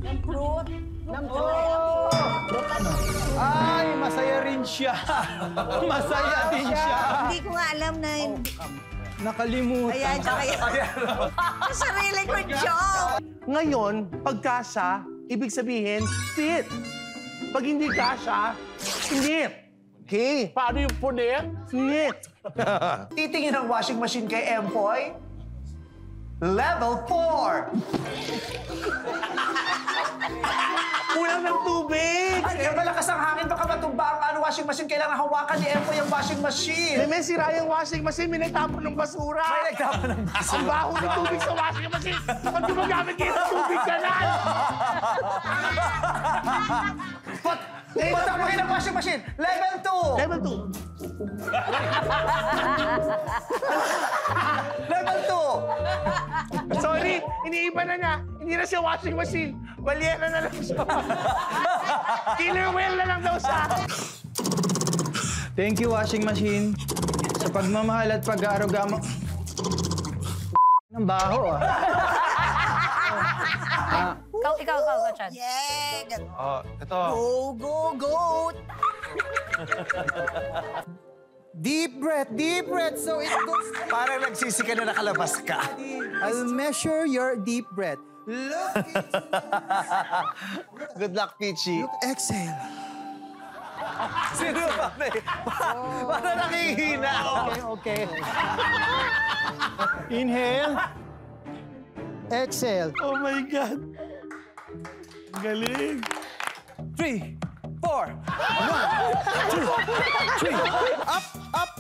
Ng fruit. Ng fruit. Ay, masaya rin siya. Masaya din siya. Hindi ko nga alam na Nakalimutan. ayan, tsaka yan. Sa sarili ko joke. Ngayon, pag kasha, ibig sabihin, fit. Pag hindi kasha, snip. Okay. Paano yung punit? Snip. Titingin ang washing machine kay Empoy. Level 4. Kulang ng tubig. Ay, malakas ang hangin. Baka matumba ang washing machine. Kailangan hawakan ni Empoy ang washing machine. May sira yung washing machine, may nagtapon ng basura. May nagtapon ng basura. Ang baho ng tubig sa washing machine. Pag gumagamit kayo ng tubig ka na. Patapakin ang washing machine. Level 2. Level 2. Level 2. Sorry, iniiba na niya. Hindi na siya washing machine. Balyera na lang siya. Killer whale na lang daw siya. Thank you, washing machine. Sa pagmamahal at pag-aaruga mo. Ang baho, ah. Ikaw, Chan. Yeah! Ito. Go! Deep breath. So it goes. Parang nagsisika na nakalabas ka. I'll measure your deep breath. Look into Good luck, Peachy. exhale. Sino ba? Parang nakihina. Okay. Inhale. Exhale. Oh my God. Galing. 3, 4. 1, 2, 3.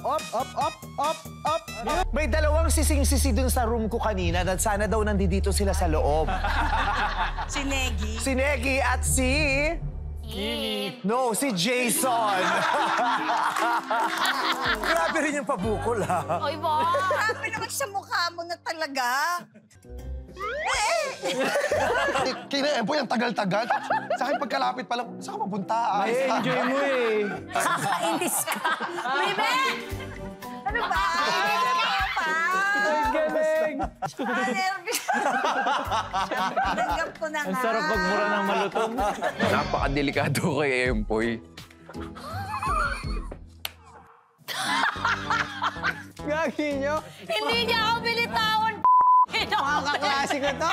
Up. May dalawang sising-sisi dun sa room ko kanina na sana daw nandito sila sa loob. Si Negi. Si Negi at si... No, si Jason. Grabe rin yung pabukol, ha? Oy, ba? Grabe naman sa mukha mo na talaga. Kina Empoy, ang tagal-tagal. Sa akin, pagkalapit pa lang, saan ka mapunta? Ay, enjoy mo eh. Kakainis ka. Bibe! Ano ba? Ay, galing. Nervous. Tinanggap ko na nga. Ang sarap magmura ng malutong. Napakadelikado kay Empoy. Gagi nyo. Hindi niya ako binitawan. Mga kaklase ko to.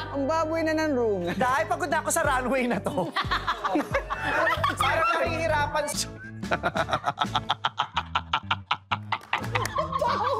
Ang baboy na ng room. Dahil pagod na ako sa runway na to. Parang nahihirapan. Ang baho!